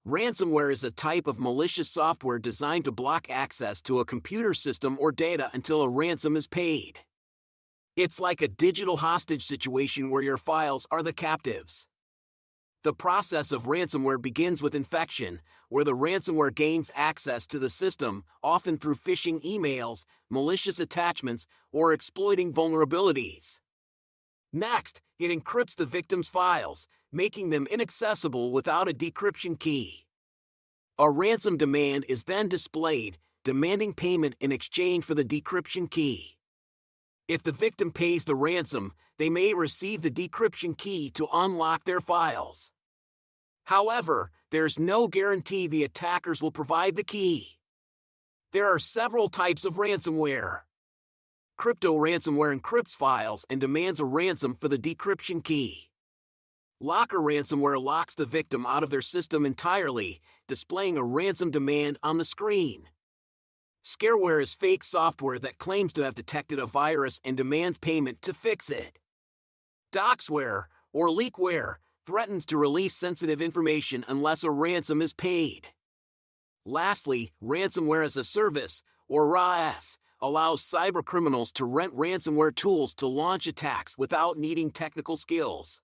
Ransomware is a type of malicious software designed to block access to a computer system or data until a ransom is paid. It's like a digital hostage situation where your files are the captives. The process of ransomware begins with infection, where the ransomware gains access to the system, often through phishing emails, malicious attachments, or exploiting vulnerabilities. Next, it encrypts the victim's files, making them inaccessible without a decryption key. A ransom demand is then displayed, demanding payment in exchange for the decryption key. If the victim pays the ransom, they may receive the decryption key to unlock their files. However, there's no guarantee the attackers will provide the key. There are several types of ransomware. Crypto ransomware encrypts files and demands a ransom for the decryption key. Locker ransomware locks the victim out of their system entirely, displaying a ransom demand on the screen. Scareware is fake software that claims to have detected a virus and demands payment to fix it. Doxware, or leakware, threatens to release sensitive information unless a ransom is paid. Lastly, ransomware as a service, or RaaS, allows cybercriminals to rent ransomware tools to launch attacks without needing technical skills.